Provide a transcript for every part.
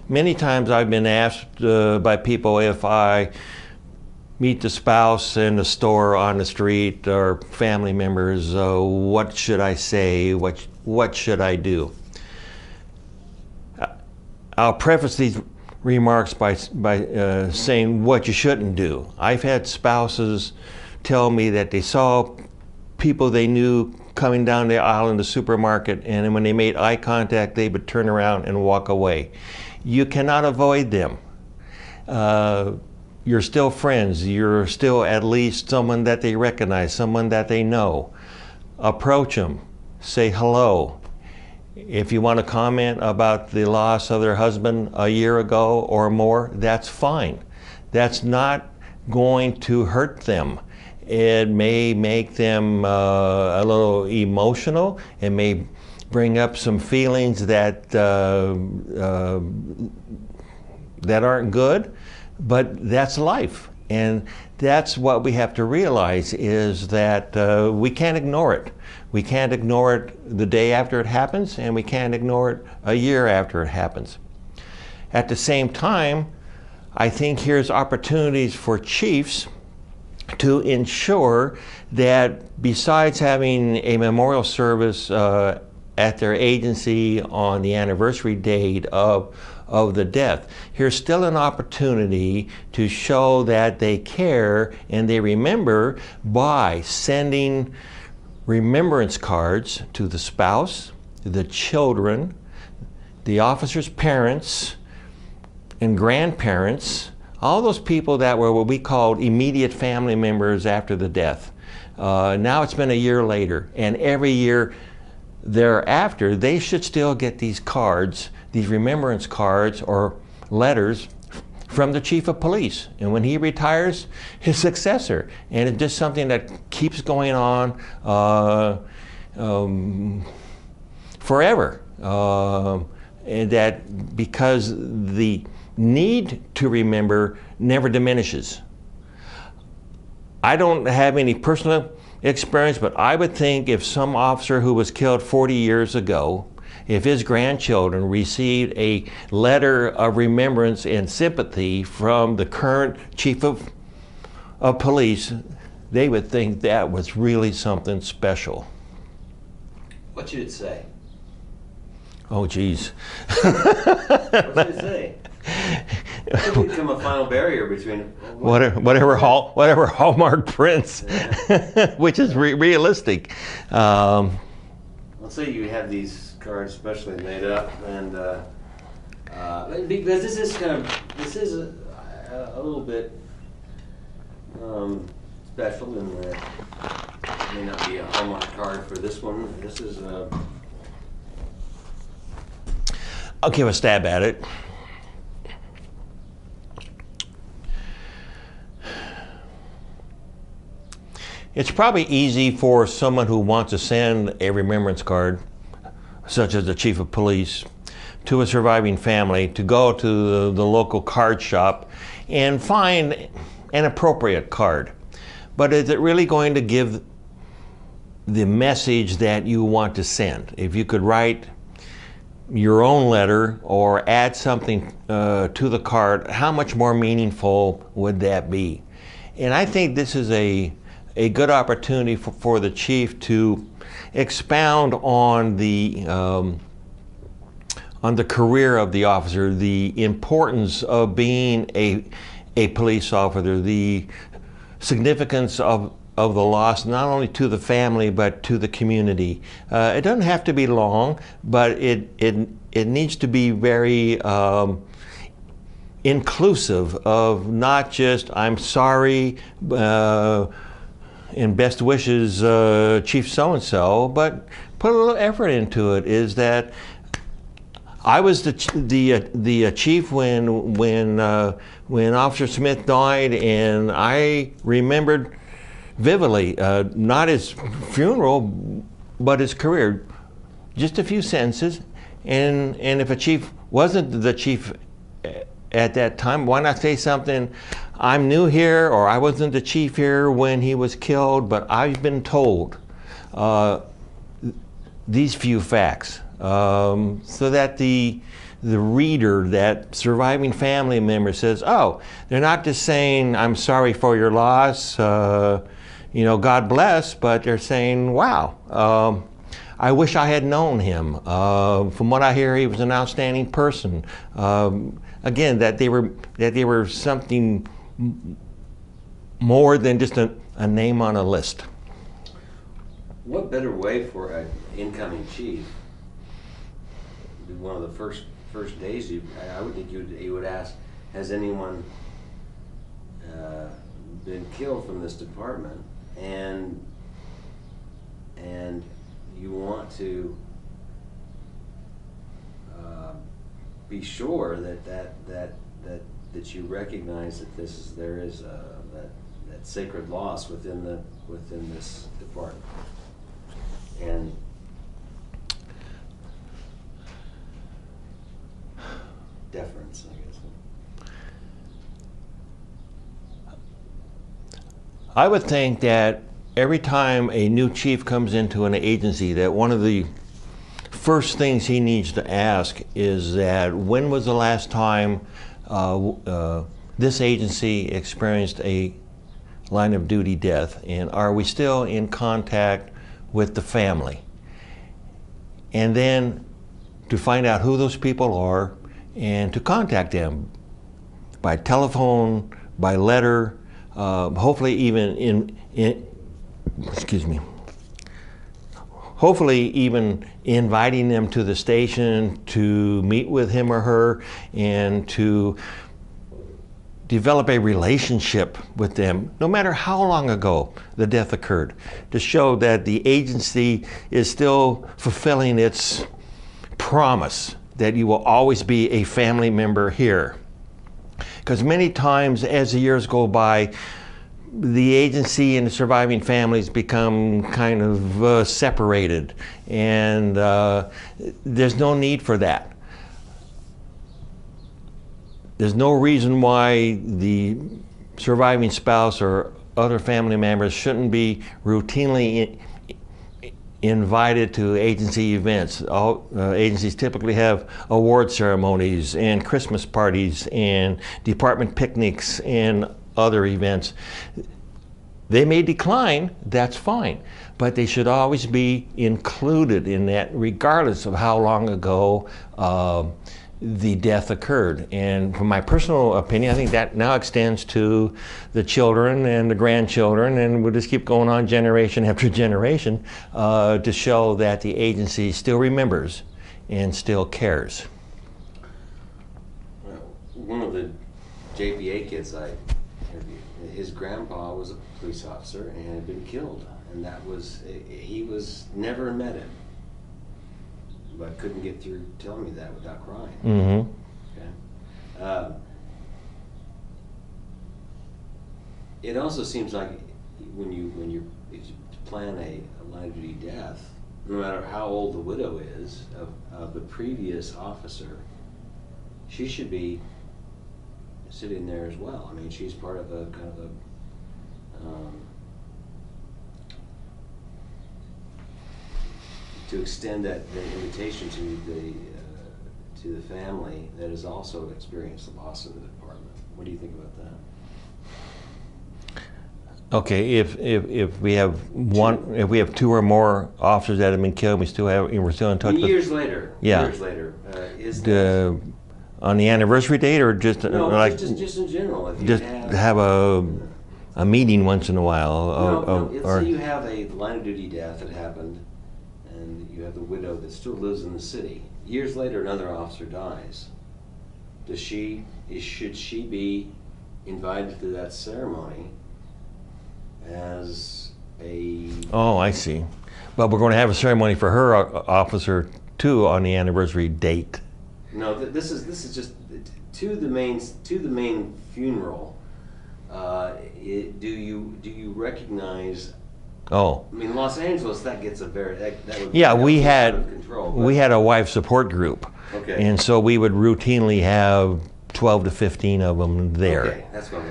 Many times I've been asked by people if I meet the spouse in the store, on the street, or family members, what should I say? What should I do? I'll preface these remarks by saying what you shouldn't do. I've had spouses tell me that they saw people they knew coming down the aisle in the supermarket, and when they made eye contact, they would turn around and walk away. You cannot avoid them. You're still friends. You're still at least someone that they recognize, someone that they know. Approach them. Say hello. If you want to comment about the loss of their husband a year ago or more, that's fine. That's not going to hurt them. It may make them a little emotional. It may bring up some feelings that that aren't good, but that's life. And that's what we have to realize, is that we can't ignore it. We can't ignore it the day after it happens, and we can't ignore it a year after it happens. At the same time, I think here's opportunities for chiefs to ensure that besides having a memorial service at their agency on the anniversary date of the death, here's still an opportunity to show that they care and they remember by sending remembrance cards to the spouse, the children, the officer's parents, and grandparents, all those people that were what we called immediate family members after the death. Now it's been a year later, and every year thereafter, they should still get these cards, these remembrance cards or letters from the chief of police. And when he retires, his successor. And it's just something that keeps going on forever. And that because the need to remember never diminishes. I don't have any personal experience, but I would think if some officer who was killed 40 years ago, if his grandchildren received a letter of remembrance and sympathy from the current chief of police, they would think that was really something special. What should it say? Oh, geez. What should it say? It could become a final barrier between whatever Hallmark prints, which is realistic. Let's say you have these cards specially made up, and because this is a little bit special, and it may not be a Hallmark card for this one. This is I'll give a stab at it. It's probably easy for someone who wants to send a remembrance card, such as the chief of police, to a surviving family to go to the local card shop and find an appropriate card. But is it really going to give the message that you want to send? If you could write your own letter or add something to the card, how much more meaningful would that be? And I think this is a good opportunity for the chief to expound on the career of the officer, the importance of being a police officer, the significance of the loss not only to the family but to the community. It doesn't have to be long, but it needs to be very inclusive of not just "I'm sorry" and best wishes, Chief so-and-so, but put a little effort into it. Is that I was the chief when Officer Smith died, and I remembered vividly not his funeral, but his career. Just a few sentences, and if a chief wasn't the chief at that time, why not say something? I'm new here, or I wasn't the chief here when he was killed, but I've been told these few facts. so that the reader, that surviving family member says, oh, they're not just saying, I'm sorry for your loss, God bless, but they're saying, wow, I wish I had known him. From what I hear, he was an outstanding person. Again, that they were something more than just a name on a list. What better way for an incoming chief? One of the first days, I would think you would ask, has anyone been killed from this department? And you want to be sure that you recognize that there is that sacred loss within this department. And deference, I guess. I would think that every time a new chief comes into an agency, that one of the first things he needs to ask is that when was the last time this agency experienced a line of duty death, and are we still in contact with the family? And then to find out who those people are and to contact them by telephone, by letter, hopefully even hopefully even inviting them to the station to meet with him or her and to develop a relationship with them, no matter how long ago the death occurred, to show that the agency is still fulfilling its promise that you will always be a family member here. Because many times as the years go by, the agency and the surviving families become kind of separated, and there's no need for that. There's no reason why the surviving spouse or other family members shouldn't be routinely invited to agency events. All agencies typically have award ceremonies and Christmas parties and department picnics and other events. They may decline, that's fine, but they should always be included in that, regardless of how long ago the death occurred. And from my personal opinion, I think that now extends to the children and the grandchildren, and we'll just keep going on generation after generation to show that the agency still remembers and still cares. Well, one of the JPA kids I interviewed, his grandpa was a police officer and had been killed, and he was never met him. But couldn't get through telling me that without crying. Mm-hmm. Okay. It also seems like if you plan a line of duty death, no matter how old the widow is of the previous officer, she should be sitting there as well. I mean, she's part of a kind of a to extend the invitation to the family that has also experienced the loss of the department. What do you think about that? Okay, if we have two or more officers that have been killed, we're still in touch with. Years later. Yeah. Years later, is on the anniversary date, or just no, like just in general. If you just have a meeting once in a while. Let's say you have a line of duty death that happened, and you have the widow that still lives in the city. Years later, another officer dies. Should she be invited to that ceremony as a? Oh, I see. But we're going to have a ceremony for her officer too on the anniversary date. No, this is just to the main funeral. Do you recognize? Oh. I mean, Los Angeles, that gets a very that would yeah. Be We out of control, had a wife support group, okay, and so we would routinely have 12 to 15 of them there. Okay, that's what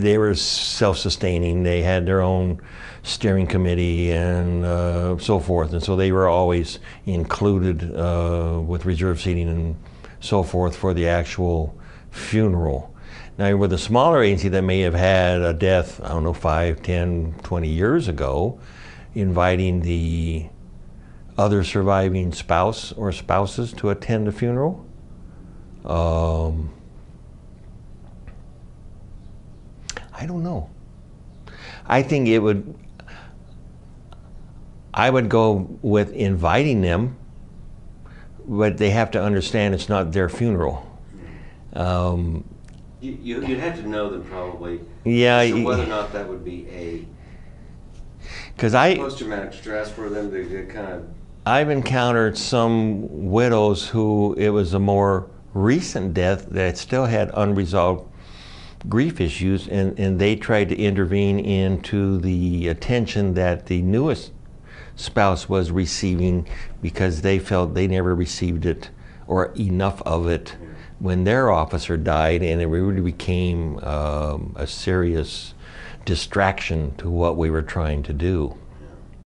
They were self-sustaining. They had their own steering committee and so forth, and so they were always included with reserve seating and so forth for the actual funeral. Now, with a smaller agency that may have had a death, I don't know, 5, 10, 20 years ago, inviting the other surviving spouse or spouses to attend the funeral, I don't know. I think I would go with inviting them, but they have to understand it's not their funeral. You'd have to know them probably. Yeah. So whether or not that would be a post-traumatic stress for them to kind of. I've encountered some widows who it was a more recent death that still had unresolved grief issues, and they tried to intervene into the attention that the newest spouse was receiving because they felt they never received it or enough of it when their officer died, and it really became a serious distraction to what we were trying to do.